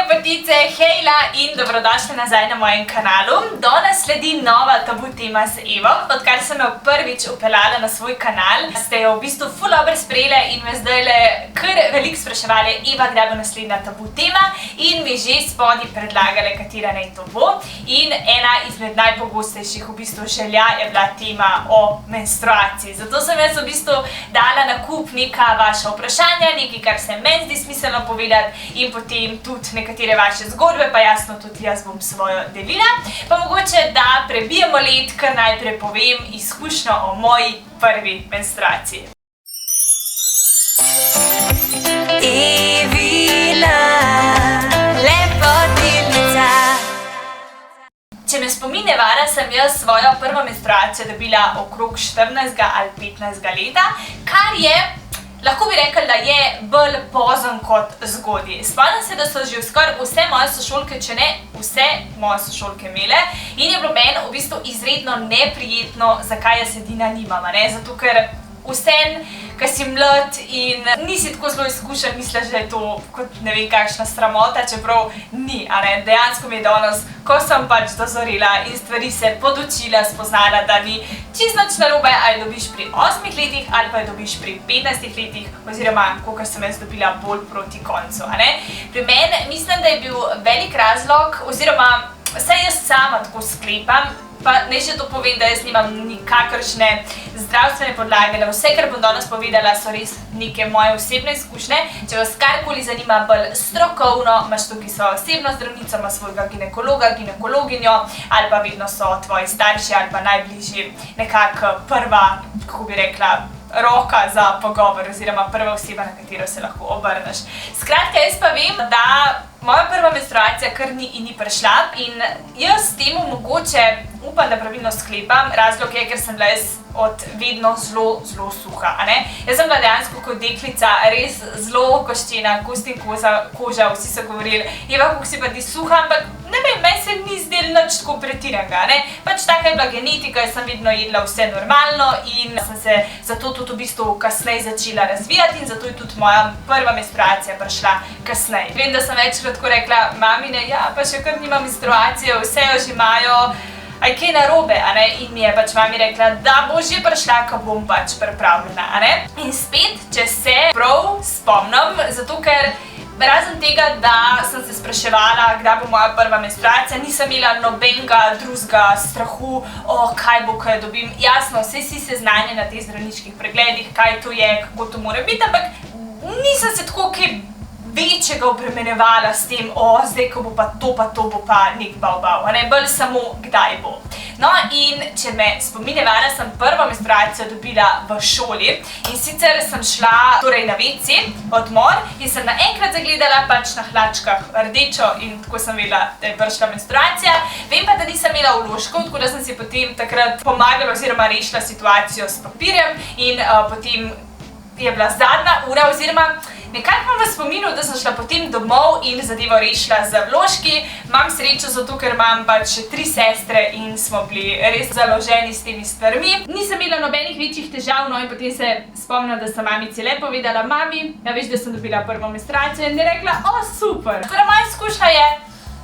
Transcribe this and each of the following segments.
lepotice, hejla in dobrodošli nazaj na mojem kanalu. Danes sledi nova tabu tema z Evo. Odkar sem jo prvič upeljala na svoj kanal, ste jo v bistvu ful dobro sprejeli in me zdajle kar veliko spraševali, Eva, kdaj bo naslednja tabu tema, in mi že spodaj predlagali, katera naj to bo. In ena izmed najpogostejših v bistvu želja je bila tema o menstruaciji. Zato sem jaz v bistvu dala na kup neka vaša vprašanja, nekaj, kar se meni zdi smiselno povedati, in potem tudi nekatere vaše zgodbe, pa jasno tudi jaz bom svojo delila. Pa mogoče, da prebijemo led, kar najprej povem izkušnjo o moji prvi menstruaciji. Evina, lepotilnica. Če me spomin ne vara, sem jaz svojo prvo menstruacijo dobila okrog 14. ali 15. leta, kar je, lahko bi rekli, da je bolj pozno kot zgodaj. Spomnim se, da so že skoraj vse moje sošolke, če ne vse moje sošolke imele, in je bilo meni v bistvu izredno neprijetno, zakaj jaz edina nimam, zato ker vsem, ko si mlad in nisi tako zelo izkušen, misliš, da je to kot ne vem kakšna sramota, čeprav ni, Dejansko mi je danes, ko sem pač dozorela in stvari se podučila, spoznala, da ni čisto nič narobe, ali dobiš pri 8 letih ali pa dobiš pri 15 letih, oziroma kakor sem jaz dobila bolj proti koncu. Pri meni mislim, da je bil velik razlog, oziroma vsaj jaz sama tako sklepam, pa naj še to povem, da jaz nimam nikakršne zdravstvene podlage, da vse, kar bom danes povedala, so res neke moje osebne izkušnje. Če vas karkoli zanima bolj strokovno, imaš tukaj svojo osebno zdravnico, imaš svojega ginekologa, ginekologinjo, ali pa vedno so tvoji starši ali pa najbližji nekako prva, kako bi rekla, roka za pogovor, oziroma prva oseba, na katero se lahko obrneš. Skratka, jaz pa vem, da moja prva menstruacija kar ni prišla, in jaz temu mogoče upam, da pravilno sklepam. Razlog je, ker sem bila jaz od vedno zelo suha. Jaz sem bila dejansko kot deklica res zelo koščena, kost in koža, vsi so govorili, Eva, kako si pa ti suha, ampak ne vem, meni se ni zdelo nič tako pretiranega. Pač taka je bila genetika, jaz sem vedno jedla vse normalno in sem se zato tudi v bistvu kasneje začela razvijati, in zato je tudi moja prva menstruacija prišla kasneje. Vem, da sem večkrat tako rekla, mamine, ja, pa še kar nimam menstruacije, vse jo že imajo, aj kaj narobe, in mi je pač mami rekla, da bo že prišla, ko bom pač pripravljena. In spet, če se prav spomnim, zato ker razen tega, da sem se spraševala, kdaj bo moja prva menstruacija, nisem imela nobenega drugega strahu, kaj bo, ko jo dobim. Jasno, vse si seznanjena na teh zdravniških pregledih, kaj to je, kako to mora biti, ampak nisem se tako kaj večjega obremenjevala s tem, zdaj, ko bo pa to bo pa nek bav, bolj samo, kdaj bo. No, in če me spomin ne vara, sem prvo menstruacijo dobila v šoli, in sicer sem šla na WC, odmor, in sem naenkrat zagledala pač na hlačkah rdečo, in tako sem vedela, da je prišla menstruacija. Vem pa, da nisem imela vložkov, tako da sem si potem takrat pomagala oziroma rešila situacijo s papirjem, in potem je bila zadnja ura, oziroma nekako imam v spominu, da sem šla potem domov in zadevo rešila z vložki. Imam srečo zato, ker imam pač 3 sestre in smo bili res založeni s temi stvarmi. Nisem imela nobenih večjih težav, no, in potem se spomnim, da sem mamici le povedala, mami, ja veš, da sem dobila prvo menstruacijo, in je rekla, super. Torej, moja izkušnja je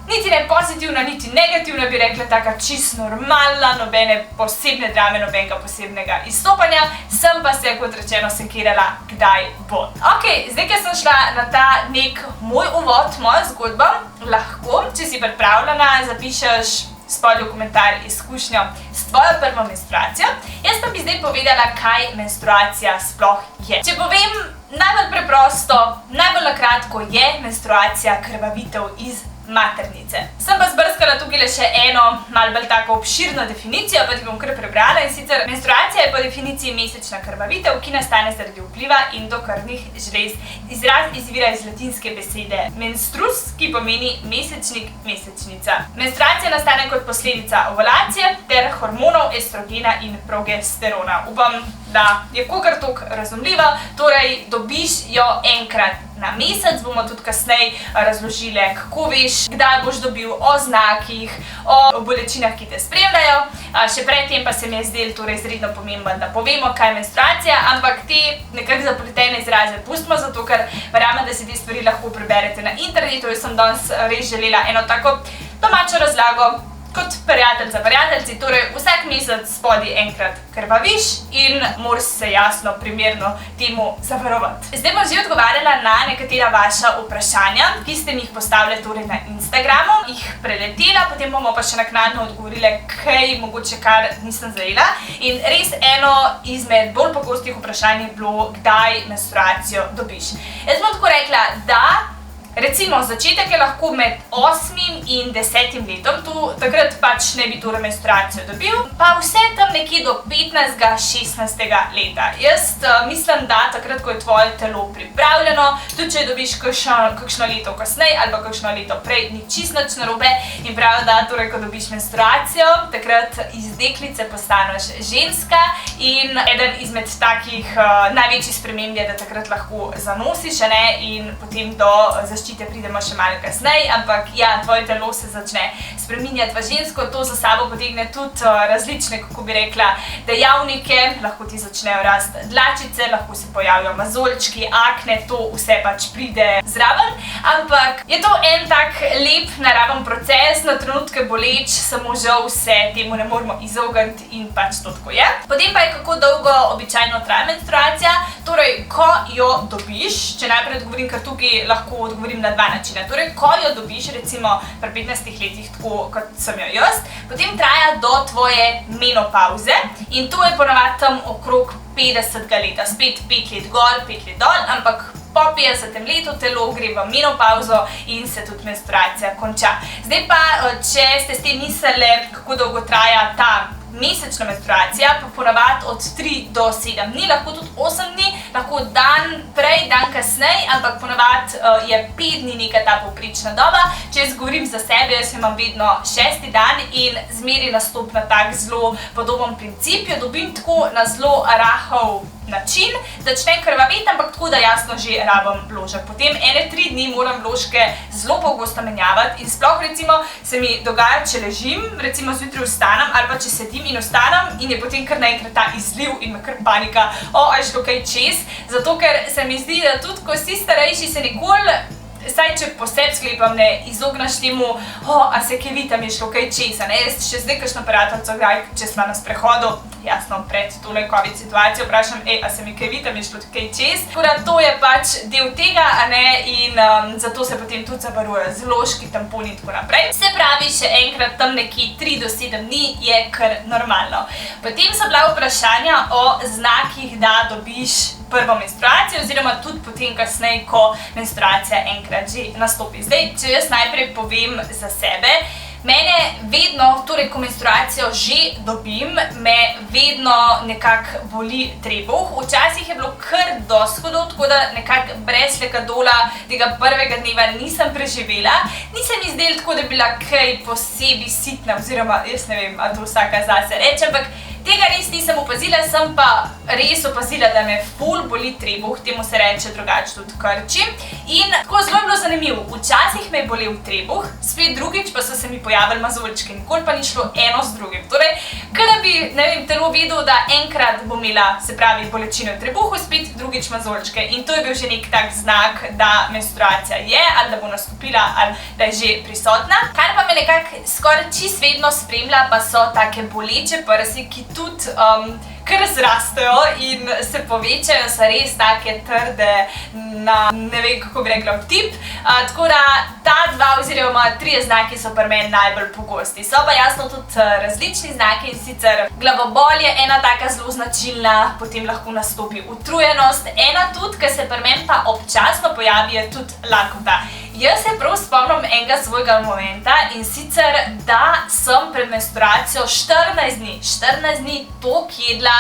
niti ne pozitivna, niti negativna, bi rekla, taka čisto normalna, nobene posebne drame, nobenega posebnega izstopanja, sem pa se, kot rečeno, sekirala, kdaj bo. Ok, zdaj, ker sem šla na ta nek moj uvod, mojo zgodbo, lahko, če si pripravljena, zapišeš spodaj v komentar izkušnjo s tvojo prvo menstruacijo. Jaz pa bi zdaj povedala, kaj menstruacija sploh je. Če povem najbolj preprosto, najbolj na kratko, je menstruacija krvavitev iz maternice. Sem pa zbrskala tukaj le še eno malo bolj tako obširno definicijo, pa ti bom kar prebrala, in sicer menstruacija je po definiciji mesečna krvavitev, ki nastane zaradi vpliva endokrvnih žlez. Izraz izvira iz latinske besede menstrus, ki pomeni mesečnik, mesečnica. Menstruacija nastane kot posledica ovulacije ter hormonov estrogena in progesterona. Upam, da je kakor toliko razumljivo, torej dobiš jo enkrat na mesec, bomo tudi kasneje razložile, kako veš, kdaj boš dobil, o znakih, o bolečinah, ki te spremljajo. Še predtem pa se mi je zdelo torej izredno pomembno, da povemo, kaj je menstruacija, ampak te nekako zapletene izraze pustimo, zato ker verjamem, da si te stvari lahko preberete na internetu. Jaz sem danes res želela eno tako domačo razlago kot prijateljica, prijateljci, torej vsak mesec spodaj enkrat krvaviš in moraš se jasno, primerno temu zavarovati. Zdaj bom že odgovarjala na nekatera vaša vprašanja, ki ste mi jih postavili torej na Instagramu, jih preletela, potem bomo pa še naknadno odgovorile, kaj mogoče kar nisem zajela. In res eno izmed bolj pogostih vprašanj je bilo, kdaj menstruacijo dobiš. Jaz bom tako rekla, da recimo, začetek je lahko med 8. in 10. letom, takrat pač ne bi torej menstruacijo dobil, pa vse tam nekje do 15. 16. leta. Jaz mislim, da takrat, ko je tvoje telo pripravljeno, tudi če dobiš kakšno leto kasneje ali pa kakšno leto prej, ni čisto nič narobe in prav, da torej, ko dobiš menstruacijo, takrat iz deklice postaneš ženska in eden izmed takih največjih sprememb je, da takrat lahko zanosiš, in potem do zaščite pridemo še malo kasneje, ampak ja, tvoje telo se začne spreminjati v žensko, to za sabo potegne tudi različne, kako bi rekla, dejavnike, lahko ti začnejo rasti dlačice, lahko se pojavijo mazoljčki, akne, to vse pač pride zraven, ampak je to en tak lep naraven proces, na trenutke boleč, samo žal se temu ne moramo izogniti in pač to tako je. Potem pa je, kako dolgo običajno traja menstruacija, torej, ko jo dobiš, če najprej odgovorim, ker tukaj lahko odgovorim na dva načina. Torej, ko jo dobiš, recimo pri 15 letih, tako kot sem jo jaz, potem traja do tvoje menopauze in to je ponavadi tam okrog 50. leta. Spet 5 let gor, 5 let dol, ampak po 50. letu telo gre v menopauzo in se tudi menstruacija konča. Zdaj pa, če ste s tem mislili, kako dolgo traja ta mesečna menstruacija, pa ponavadi od 3 do 7 dni, lahko tudi 8 dni, lahko dan prej, dan kasneje, ampak ponavadi je 5 dni neka ta povprečna doba. Če jaz govorim za sebe, jaz imam vedno 6. dan in zmeri nastop na tak zelo podoben princip, jo dobim tako na zelo rahel način, začne krvaveti, ampak tako, da jasno že rabim vložek. Potem 1-3 dni moram vložke zelo pogosto menjavati in sploh recimo se mi dogaja, če ležim, recimo zjutraj vstanem ali pa če sedim in vstanem in je potem kar naenkrat ta izliv in me kar panika, a je šlo kaj čez, zato ker se mi zdi, da tudi ko si starejši se nikoli, saj če poseb sklepam, ne izogneš temu, a se kevitam, je šlo kaj čez, jaz še zdaj kakšno prijateljico gledaj, če smo na sprehodu, jasno pred tole COVID situacijo, vprašam, a se mi kevitam, je šlo kaj čez, tako da to je pač del tega, in zato se potem tudi zavarujejo založki, tamponi in tako naprej. Se pravi, še enkrat tam nekje 3 do 7 dni je kar normalno. Potem so bila vprašanja o znakih, da dobiš prvo menstruacijo oziroma tudi potem kasneje, ko menstruacija enkrat že nastopi. Zdaj, če jaz najprej povem za sebe, mene vedno, torej ko menstruacijo že dobim, me vedno nekako boli trebuh. Včasih je bilo kar dosti hudo, tako da nekako brez lekadola tega prvega dneva nisem preživela. Ni se mi zdelo tako, da bi bila kaj posebej sitna, oziroma jaz ne vem, a to vsaka zase reče, ampak tega res nisem opazila, sem pa res opazila, da me ful boli trebuh, temu se reče drugače tudi krči. In tako zelo je bilo zanimivo, včasih me je bolel trebuh, spet drugič pa so se mi pojavili mazoljčki, nikoli pa ni šlo eno z drugim. Torej, kada bi, ne vem, telo vedel, da enkrat bom imela, se pravi, bolečino v trebuhu, spet drugič mazoljčke. In to je bil že nek tak znak, da menstruacija je, ali da bo nastopila, ali da je že prisotna. Kar pa me nekako skoraj čisto vedno spremlja, pa so take boleče prsi, ki tudi kar zrastejo in se povečajo, so res take trde na, ne vem, kako bi rekla, vtip. Tako da ta dva oziroma 3 znaki so pri meni najbolj pogosti. So pa jasno tudi različni znaki in sicer glavobol je ena taka zelo značilna, potem lahko nastopi utrujenost. Ena tudi, ki se pri meni pa občasno pojavi, je tudi lakota. Jaz se prav spomnim enega svojega momenta in sicer, da sem pred menstruacijo 14 dni toliko jedla,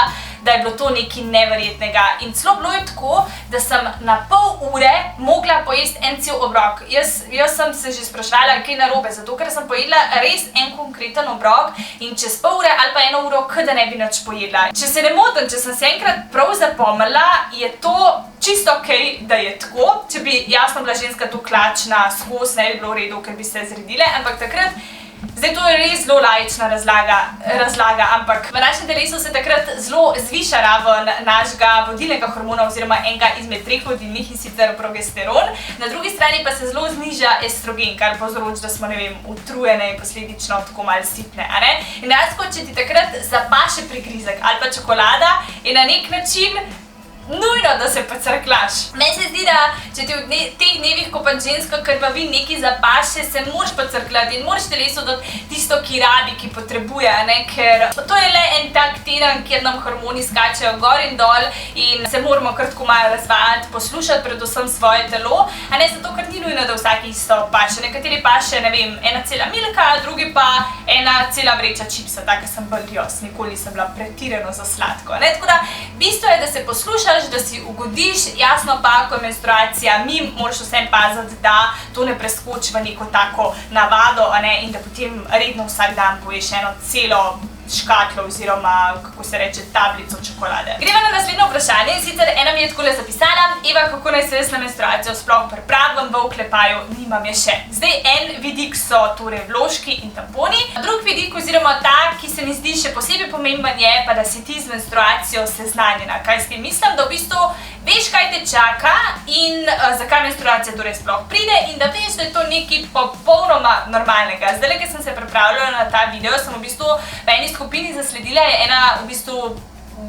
da je bilo to nekaj neverjetnega. In celo bilo je tako, da sem na pol ure mogla pojesti en cel obrok. Jaz sem se že spraševala, kaj narobe, zato ker sem pojedla res en konkreten obrok in čez pol ure ali pa 1 uro, da ne bi nič pojedla. Če se ne motim, če sem se enkrat prav zapomnila, je to čisto okej, da je tako. Če bi jasno bila ženska tu klačna skozi, ne bi bilo v redu, ker bi se zredile, ampak takrat, zdaj to je res zelo laična razlaga, ampak v našem telesu se takrat zelo zviša raven našega vodilnega hormona oziroma enega izmed 3 vodilnih, in sicer progesteron. Na drugi strani pa se zelo zniža estrogen, kar povzroči, da smo, ne vem, utrujene in posledično tako malo sitne, a ne? In dejansko, če ti takrat zapaše prigrizek ali pa čokolada, je na nek način nujno, da se pocrklaš. Meni se zdi, da če ti v teh dnevih, ko pa ženska krvavi nekaj zapaše, se moraš pocrklati in moraš telesu dati tisto, ki rabi, ki potrebuje, ne? Ker to je le en tak teden, kjer nam hormoni skačejo gor in dol in se moramo kar tako malo razvajati, poslušati predvsem svoje telo, a ne zato, ker ni nujno, da vsak isto paše. Nekateri paše, ne vem, 1 cela milka, drugi pa 1 cela vreča čipsa, taka sem bolj jaz, nikoli nisem bila pretirano za sladko, ne? Tako da, bistvo je, da se poslušaš, da si ugodiš, jasno pa, ko je menstruacija, moraš vsem paziti, da to ne preskoči v neko tako navado, a ne, in da potem redno vsak dan poješ 1 celo škatlo oziroma, kako se reče, tablico čokolade. Greva na naslednjo vprašanje, in sicer ena mi je takole zapisala: Eva, kako naj se jaz na menstruacijo sploh pripravim, v oklepaju nimam je še. Zdaj, en vidik so torej vložki in tamponi, drug vidik oziroma ta, ki se mi zdi še posebej pomemben, je pa, da si ti z menstruacijo seznanjena. Kaj s tem mislim? Da v bistvu veš, kaj te čaka in zakaj menstruacija torej sploh pride in da veš, da je to nekaj popolnoma normalnega. Zdaj, ko sem se pripravljala na ta video, sem v bistvu v eni skupini zasledila, je ena v bistvu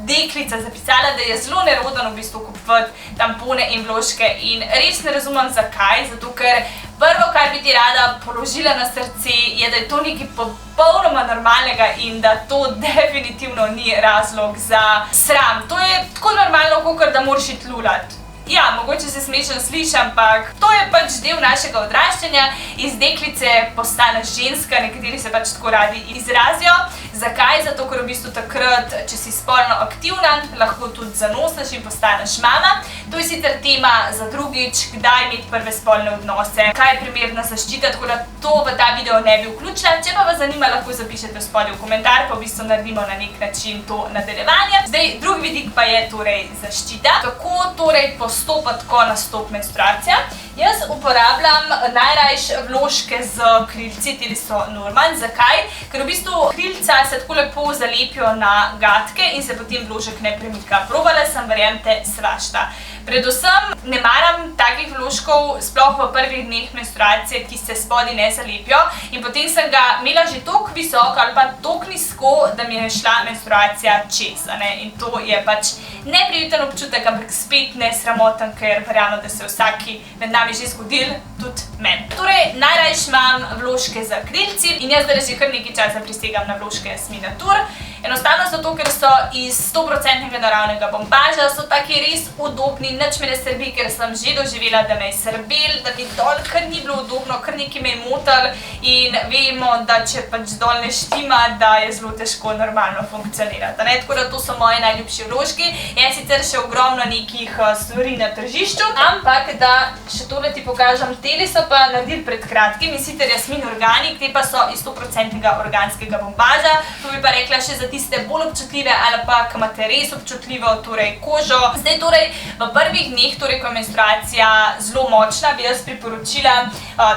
deklica zapisala, da je zelo nerodno v bistvu kupovati tampone in vložke in res ne razumem zakaj, zato ker prvo, kar bi ti rada položila na srce, je, da je to nekaj popolnoma normalnega in da to definitivno ni razlog za sram. To je tako normalno, kakor da moraš iti lulat. Ja, mogoče se smešno sliši, ampak to je pač del našega odraščanja, iz deklice postaneš ženska, nekateri se pač tako radi izrazijo. Zakaj? Zato, ker v bistvu takrat, če si spolno aktivna, lahko tudi zanosiš in postaneš mama. To je sicer tema za drugič, kdaj imeti prve spolne odnose, kaj je primerna zaščita, tako da to v ta video ne bi vključila. Če pa vas zanima, lahko zapišete spodaj v komentar, pa v bistvu naredimo na nek način to nadaljevanje. Zdaj, drugi vidik pa je torej zaščita. Kako torej postopati, ko nastopi menstruacija? Jaz uporabljam najrajši vložke z krilci, ti so Norman. Zakaj? Ker v bistvu krilca se tako lepo zalepijo na gatke in se potem vložek ne premika. Probala sem, verjemite, svašta. Predvsem ne maram takih vložkov, sploh v prvih dneh menstruacije, ki se spodaj ne zalepijo, in potem sem ga imela že toliko visoko ali pa toliko nizko, da mi je šla menstruacija čez, a ne? In to je pač neprijeten občutek, ampak spet ne sramoten, ker verjamem, da se vsaki med nami že zgodil, tudi meni. Torej, najrajši imam vložke z krilci in jaz zdaj že kar nekaj časa prisegam na vložke Jasmina Tur. Enostavno zato, ker so iz 100% naravnega bombaža, so taki res udobni, nič me ne srbi, ker sem že doživela, da me je srbel, da mi dol kar ni bilo udobno, kar nekaj me je motil in vemo, da če pač dol ne štima, da je zelo težko normalno funkcionirati. Tako da to so moji najljubši vložki. Je sicer še ogromno nekih stvari na tržišču, ampak da še tole ti pokažem, teli so pa naredili pred kratkim, in sicer Jasmin Organic, te pa so iz 100% organskega bombaža. To bi pa rekla še za tiste bolj občutljive ali pa, ki imate res občutljivo, torej kožo. Zdaj torej v prvih dneh, torej ko je menstruacija zelo močna, bi jaz priporočila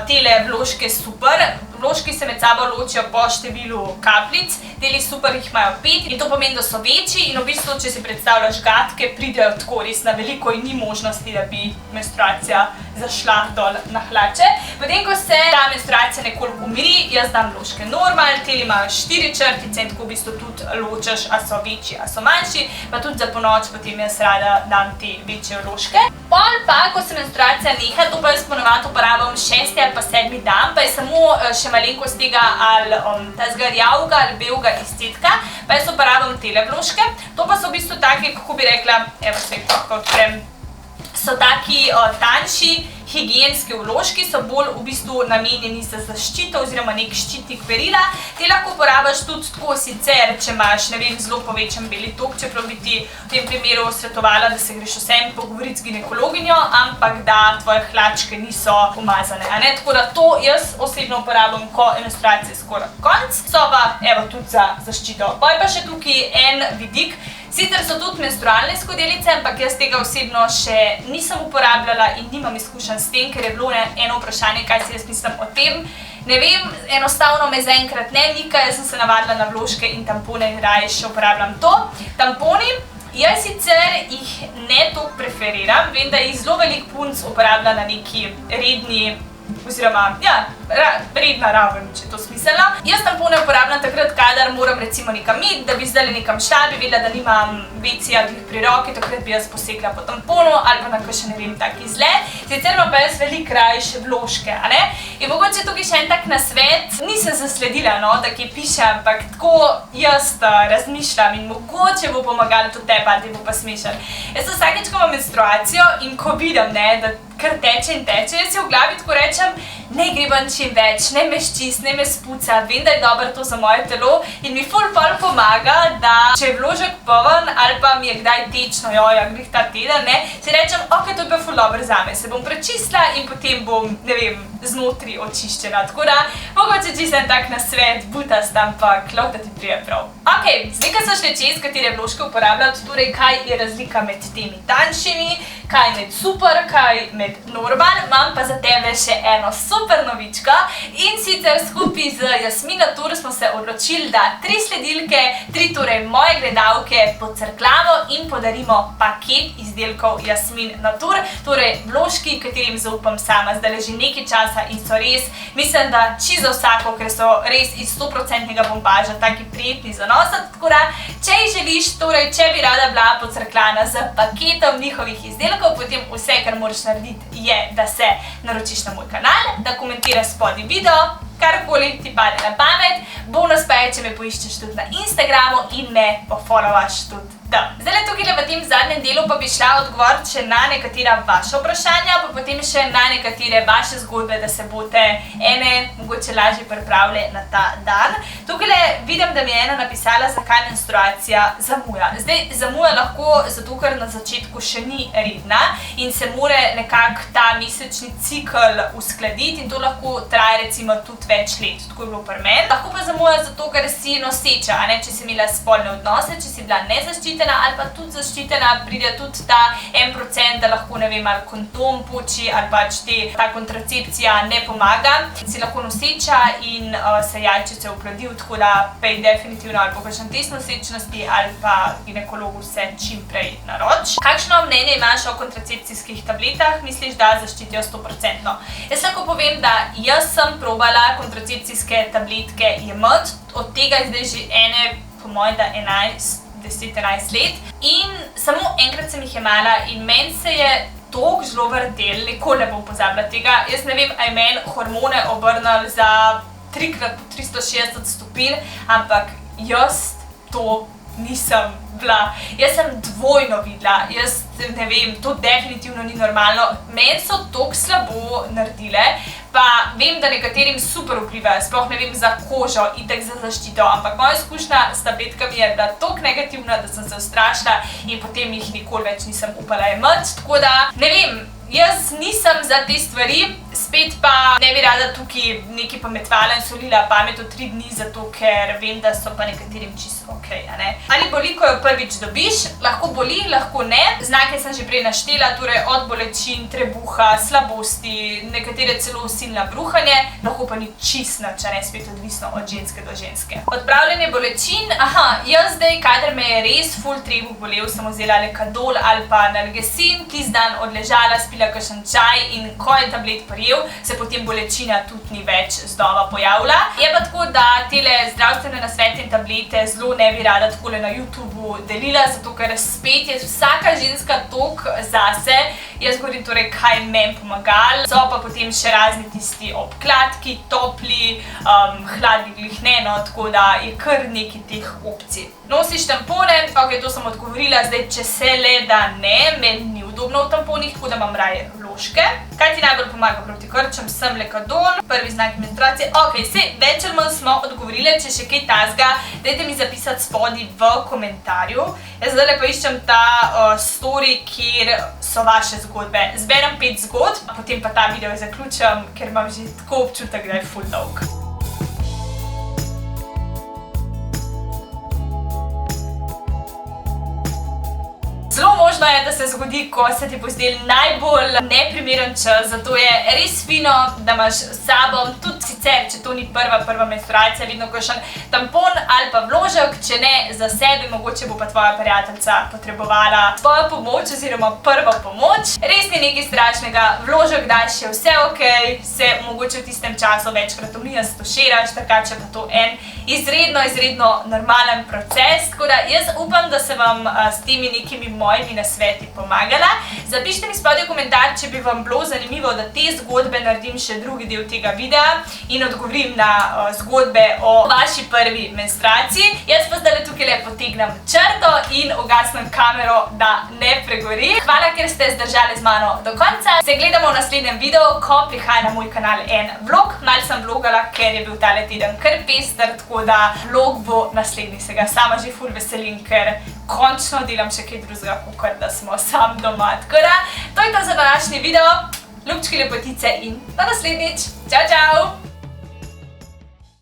tele vložke Super. Vložki se med sabo ločijo po številu kapljic, teli Super jih imajo 5 in to pomeni, da so večji in v bistvu, če si predstavljaš gatke, pridejo tako res na veliko in ni možnosti, da bi menstruacija zašla dol na hlače. Potem, ko se ta menstruacija nekoliko umiri, jaz dam vložke Normal, teli imajo 4 črtice in tako v bistvu tudi ločaš, a so večji, a so manjši, pa tudi za ponoč potem jaz rada dam te večje vložke. Pol pa, ko se menstruacija neha, to pa jaz ponovadi uporabljam 6. ali pa 7. dan, pa je samo še malenkost tega ali tazga rjavga ali belega izcedka, pa jaz uporabljam tele vložke. To pa so v bistvu taki, kako bi rekla, evo se jih tako odprem, so taki tanjši, higienski vložki, so bolj v bistvu namenjeni za zaščito oziroma nek ščitnik perila. Te lahko uporabiš tudi tako sicer, če imaš, ne vem, zelo povečan beli tok, čeprav bi ti v tem primeru svetovala, da se greš vsem pogovoriti z ginekologinjo, ampak da tvoje hlačke niso umazane, a ne? Tako da to jaz osebno uporabljam, ko je menstruacija skoraj konc. So pa, evo, tudi za zaščito. Poj pa še tukaj en vidik. Sicer so tudi menstrualne skodelice, ampak jaz tega osebno še nisem uporabljala in nimam izkušenj s tem, ker je bilo eno vprašanje, kaj si jaz mislim o tem. Ne vem, enostavno me zaenkrat ne mika, jaz sem se navadila na vložke in tampone in raje še uporabljam to. Tamponi, jaz sicer jih ne toliko preferiram, vem, da jih zelo veliko punc uporablja na neki redni oziroma, ja, redna raven, če je to smiselno. Jaz tampone uporabljam takrat, kadar moram recimo nekam iti, da bi zdaj nekam šla, bi vedela, da nimam WC-ja pri roki, takrat bi jaz posegla po tamponu ali pa na kakšen, ne vem, tak izlet. Sicer imam pa jaz veliko rajše vložke, a ne? In mogoče tukaj še en tak nasvet, nisem zasledila, no, da kje piše, ampak tako jaz razmišljam in mogoče bo pomagalo tudi tebi, ali ti bo pa smešen. Jaz vsakič, ko imam menstruacijo in ko vidim, ne, da kar teče in teče, jaz si v glavi tako rečem, ne grebam čim več, ne me ščist, ne me spuca, vem, da je dobro to za moje telo in mi ful pomaga, da če je vložek poln ali pa mi je kdaj tečno, ja, grih ta teden, ne, si rečem, ok, to je bil ful dobro zame, se bom prečistila in potem bom, ne vem, znotri očiščena. Tako da, mogoče čisto en tak nasvet, butast, ampak lahko da ti prije prav. Ok, zdaj, ko so šle čez, katere vložke uporabljati, torej kaj je razlika med temi tanjšimi, kaj med super, kaj med normal, imam pa za tebe še eno super novičko in sicer skupaj z Jasmin Natur smo se odločili, da 3 sledilke, 3 torej moje gledalke pocrklamo in podarimo paket izdelkov Jasmin Natur, torej vložki, katerim zaupam sama zdaj že nekaj časa in so res, mislim, da čisto za vsako, ker so res iz 100% bombaža, taki prijetni za nositi, tako da, če jih želiš, torej, če bi rada bila pocrklana z paketom njihovih izdelkov, potem vse, kar moraš narediti, je, da se naročiš na moj kanal, da komentiraš spodaj video, karkoli ti pade na pamet, bonus pa je, če me poiščeš tudi na Instagramu in me pofollowaš tudi tam. Zdaj tukaj v tem zadnjem delu pa bi šla odgovoriti še na nekatera vaša vprašanja, pa potem še na nekatere vaše zgodbe, da se boste ene mogoče lažje pripravile na ta dan. Tukaj vidim, da mi je ena napisala, zakaj menstruacija zamuja. Zdaj, zamuja lahko zato, ker na začetku še ni redna in se mora nekako ta mesečni cikel uskladiti in to lahko traja recimo tudi več let, tako je bilo pri meni. Lahko pa zamuja zato, ker si noseča, a ne, če si imela spolne odnose, če si bila nezaščitena ali pa tudi zaščitena, pride tudi ta 1%, da lahko, ne vem, ali kondom poči ali pač ta kontracepcija ne pomaga. Si lahko noseča in se jajčice oplodijo, tako da pej definitivno ali po kakšen test nosečnosti ali pa ginekologu se čim prej naroč. Kakšno mnenje imaš o kontracepcijskih tabletah? Misliš, da zaščitijo 100%? Jaz lahko povem, da jaz sem probala kontracepcijske tabletke jemati, od tega je zdaj že ene, po mojem, da 10-11 let in samo enkrat sem jih jemala in meni se je toliko zelo vrtel, nikoli ne bom pozabila tega. Jaz ne vem, a je meni hormone obrnili za 3x360 stopinj, ampak jaz to nisem bila. Jaz sem dvojno videla, jaz ne vem, to definitivno ni normalno. Meni so toliko slabo naredile, pa vem, da nekaterim super vplivajo, sploh ne vem za kožo, itak za zaščito, ampak moja izkušnja s tabletkami je bila toliko negativna, da sem se ustrašila in potem jih nikoli več nisem upala jemati, tako da, ne vem, jaz nisem za te stvari, spet pa ne bi rada tukaj nekaj pametvala in solila pamet v 3 dni, zato ker vem, da so pa nekaterim čisto ok, a ne. Ali boli, ko jo prvič dobiš? Lahko boli, lahko ne. Znake sem že prej naštela, torej od bolečin, trebuha, slabosti, nekatere celo silna bruhanje, lahko pa ni čisto nič, a ne, spet odvisno od ženske do ženske. Odpravljanje bolečin, jaz zdaj, kadar me je res ful trebuh bolel, sem vzela Lekadol ali pa Nalgecin, tisti dan odležala, spila kakšen čaj in ko je tablet prijel, se potem bolečina tudi ni več znova pojavila. Je pa tako, da tele zdravstvene nasvete in tablete zelo ne bi rada takole na YouTubeu delila, zato ker spet je vsaka ženska toliko zase. Jaz govorim torej, kaj meni pomagali. So pa potem še razni tisti obkladki, topli, hladni glih ne, no, tako da je kar nekaj teh opcij. Nosiš tampone, ok, to sem odgovorila, zdaj, če se le da ne, meni ni udobno v tamponih, tako da imam raje vložke. Kaj ti najbolj pomaga proti krčem? Semlekadon, prvi znak menstruacije. Ok, več ali manj smo odgovorile, če še kaj tazga, dajte mi zapisati spodaj v komentarju. Jaz zdaj pa iščem ta story, kjer so vaše zgodbe. Zberem 5 zgodb, potem pa ta video zaključim, ker imam že tako občutek, da je ful dolg. Zelo možno je, da se zgodi, ko se ti bo zdel najbolj neprimeren čas, zato je res fino, da imaš s sabo, tudi sicer, če to ni prva menstruacija, vedno kakšen tampon ali pa vložek, če ne za sebe, mogoče bo pa tvoja prijateljica potrebovala tvojo pomoč oziroma prvo pomoč. Res ni nekaj strašnega, vložek daš, je vse okej, se mogoče v tistem času večkrat umijas, tuširaš, takače pa to en izredno normalen proces, tako da jaz upam, da se vam s temi nekimi mojimi nasveti pomagala. Zapišite mi spodaj v komentar, če bi vam bilo zanimivo, da te zgodbe naredim še drugi del tega videa in odgovorim na zgodbe o vaši prvi menstruaciji. Jaz pa zdaj tukaj potegnem črto in ugasnem kamero, da ne pregori. Hvala, ker ste zdržali z mano do konca. Se gledamo v naslednjem videu, ko prihaja na moj kanal en vlog. Malo sem vlogala, ker je bil tale teden kar pester, tako da vlog bo naslednji. Se ga sama že ful veselim, ker končno delam še kaj drugega, kot da smo sam doma. Tako da, to je to za današnji video. Ljubčki, lepotice in do naslednjič. Čau, čau!